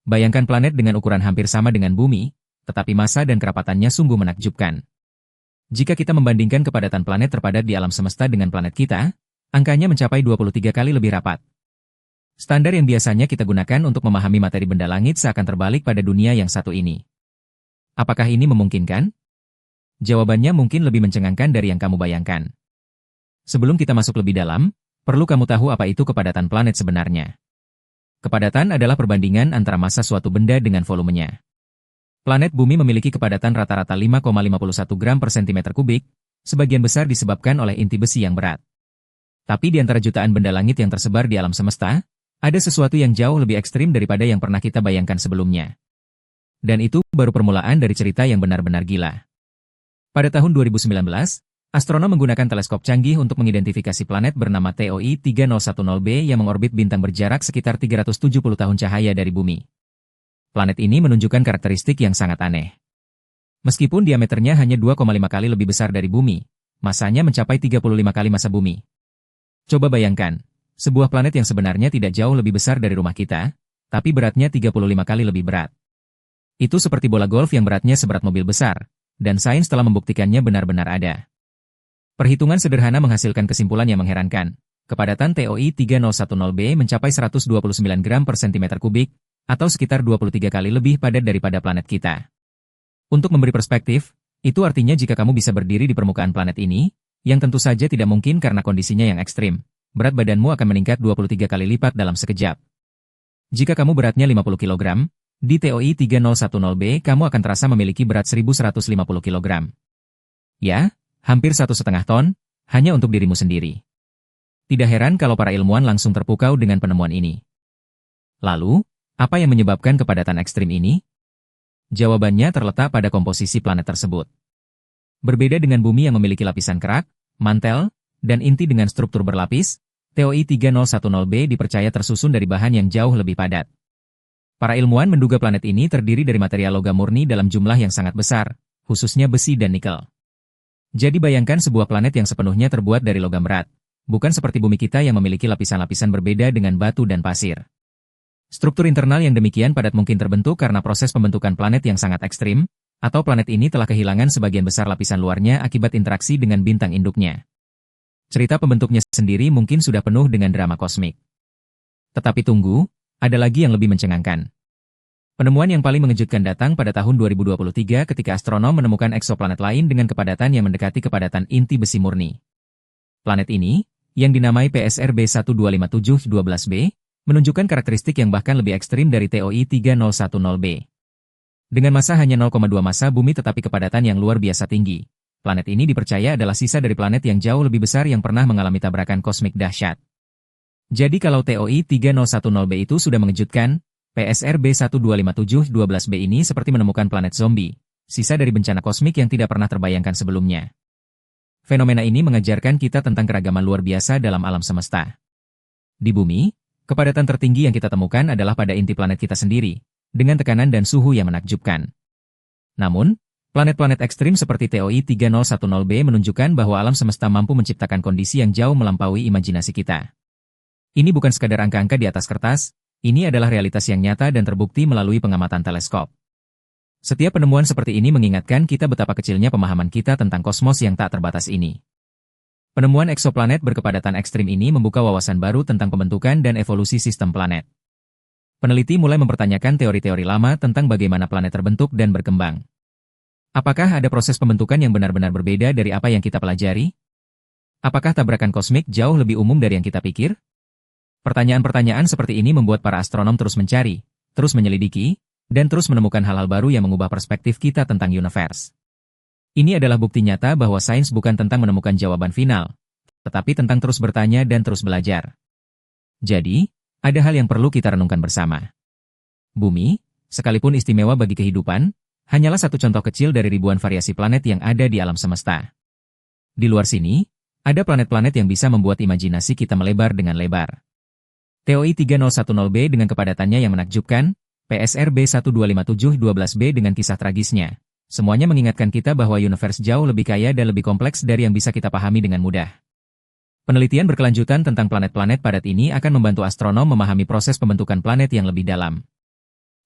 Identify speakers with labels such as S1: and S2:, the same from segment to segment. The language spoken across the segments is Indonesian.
S1: Bayangkan planet dengan ukuran hampir sama dengan Bumi, tetapi massa dan kerapatannya sungguh menakjubkan. Jika kita membandingkan kepadatan planet terpadat di alam semesta dengan planet kita, angkanya mencapai 23 kali lebih rapat. Standar yang biasanya kita gunakan untuk memahami materi benda langit seakan terbalik pada dunia yang satu ini. Apakah ini memungkinkan? Jawabannya mungkin lebih mencengangkan dari yang kamu bayangkan. Sebelum kita masuk lebih dalam, perlu kamu tahu apa itu kepadatan planet sebenarnya. Kepadatan adalah perbandingan antara massa suatu benda dengan volumenya. Planet Bumi memiliki kepadatan rata-rata 5,51 gram per sentimeter kubik, sebagian besar disebabkan oleh inti besi yang berat. Tapi di antara jutaan benda langit yang tersebar di alam semesta, ada sesuatu yang jauh lebih ekstrim daripada yang pernah kita bayangkan sebelumnya. Dan itu baru permulaan dari cerita yang benar-benar gila. Pada tahun 2019, astronom menggunakan teleskop canggih untuk mengidentifikasi planet bernama TOI 3010b yang mengorbit bintang berjarak sekitar 370 tahun cahaya dari Bumi. Planet ini menunjukkan karakteristik yang sangat aneh. Meskipun diameternya hanya 2,5 kali lebih besar dari Bumi, masanya mencapai 35 kali massa Bumi. Coba bayangkan, sebuah planet yang sebenarnya tidak jauh lebih besar dari rumah kita, tapi beratnya 35 kali lebih berat. Itu seperti bola golf yang beratnya seberat mobil besar, dan sains telah membuktikannya benar-benar ada. Perhitungan sederhana menghasilkan kesimpulan yang mengherankan. Kepadatan TOI 3010b mencapai 129 gram per sentimeter kubik, atau sekitar 23 kali lebih padat daripada planet kita. Untuk memberi perspektif, itu artinya jika kamu bisa berdiri di permukaan planet ini, yang tentu saja tidak mungkin karena kondisinya yang ekstrim, berat badanmu akan meningkat 23 kali lipat dalam sekejap. Jika kamu beratnya 50 kg, di TOI 3010b kamu akan terasa memiliki berat 1150 kg. Ya, hampir 1,5 ton, hanya untuk dirimu sendiri. Tidak heran kalau para ilmuwan langsung terpukau dengan penemuan ini. Lalu, apa yang menyebabkan kepadatan ekstrim ini? Jawabannya terletak pada komposisi planet tersebut. Berbeda dengan Bumi yang memiliki lapisan kerak, mantel, dan inti dengan struktur berlapis, TOI 3010b dipercaya tersusun dari bahan yang jauh lebih padat. Para ilmuwan menduga planet ini terdiri dari material logam murni dalam jumlah yang sangat besar, khususnya besi dan nikel. Jadi bayangkan sebuah planet yang sepenuhnya terbuat dari logam berat, bukan seperti Bumi kita yang memiliki lapisan-lapisan berbeda dengan batu dan pasir. Struktur internal yang demikian padat mungkin terbentuk karena proses pembentukan planet yang sangat ekstrim, atau planet ini telah kehilangan sebagian besar lapisan luarnya akibat interaksi dengan bintang induknya. Cerita pembentuknya sendiri mungkin sudah penuh dengan drama kosmik. Tetapi tunggu, ada lagi yang lebih mencengangkan. Penemuan yang paling mengejutkan datang pada tahun 2023 ketika astronom menemukan eksoplanet lain dengan kepadatan yang mendekati kepadatan inti besi murni. Planet ini, yang dinamai PSR B1257112b, menunjukkan karakteristik yang bahkan lebih ekstrim dari TOI 3010b. Dengan massa hanya 0,2 massa Bumi tetapi kepadatan yang luar biasa tinggi, planet ini dipercaya adalah sisa dari planet yang jauh lebih besar yang pernah mengalami tabrakan kosmik dahsyat. Jadi kalau TOI 3010b itu sudah mengejutkan, PSR B1257112b ini seperti menemukan planet zombie, sisa dari bencana kosmik yang tidak pernah terbayangkan sebelumnya. Fenomena ini mengajarkan kita tentang keragaman luar biasa dalam alam semesta. Di Bumi, kepadatan tertinggi yang kita temukan adalah pada inti planet kita sendiri, dengan tekanan dan suhu yang menakjubkan. Namun, planet-planet ekstrim seperti TOI 3010b menunjukkan bahwa alam semesta mampu menciptakan kondisi yang jauh melampaui imajinasi kita. Ini bukan sekadar angka-angka di atas kertas, ini adalah realitas yang nyata dan terbukti melalui pengamatan teleskop. Setiap penemuan seperti ini mengingatkan kita betapa kecilnya pemahaman kita tentang kosmos yang tak terbatas ini. Penemuan eksoplanet berkepadatan ekstrim ini membuka wawasan baru tentang pembentukan dan evolusi sistem planet. Peneliti mulai mempertanyakan teori-teori lama tentang bagaimana planet terbentuk dan berkembang. Apakah ada proses pembentukan yang benar-benar berbeda dari apa yang kita pelajari? Apakah tabrakan kosmik jauh lebih umum dari yang kita pikir? Pertanyaan-pertanyaan seperti ini membuat para astronom terus mencari, terus menyelidiki, dan terus menemukan hal-hal baru yang mengubah perspektif kita tentang universe. Ini adalah bukti nyata bahwa sains bukan tentang menemukan jawaban final, tetapi tentang terus bertanya dan terus belajar. Jadi, ada hal yang perlu kita renungkan bersama. Bumi, sekalipun istimewa bagi kehidupan, hanyalah satu contoh kecil dari ribuan variasi planet yang ada di alam semesta. Di luar sini, ada planet-planet yang bisa membuat imajinasi kita melebar dengan lebar. TOI 3010b dengan kepadatannya yang menakjubkan, PSR B1257112b dengan kisah tragisnya. Semuanya mengingatkan kita bahwa universe jauh lebih kaya dan lebih kompleks dari yang bisa kita pahami dengan mudah. Penelitian berkelanjutan tentang planet-planet padat ini akan membantu astronom memahami proses pembentukan planet yang lebih dalam.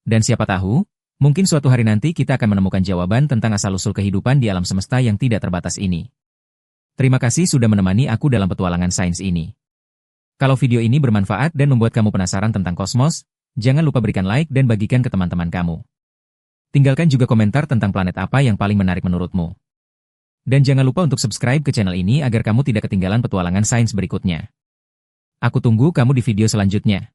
S1: Dan siapa tahu, mungkin suatu hari nanti kita akan menemukan jawaban tentang asal-usul kehidupan di alam semesta yang tidak terbatas ini. Terima kasih sudah menemani aku dalam petualangan sains ini. Kalau video ini bermanfaat dan membuat kamu penasaran tentang kosmos, jangan lupa berikan like dan bagikan ke teman-teman kamu. Tinggalkan juga komentar tentang planet apa yang paling menarik menurutmu. Dan jangan lupa untuk subscribe ke channel ini agar kamu tidak ketinggalan petualangan sains berikutnya. Aku tunggu kamu di video selanjutnya.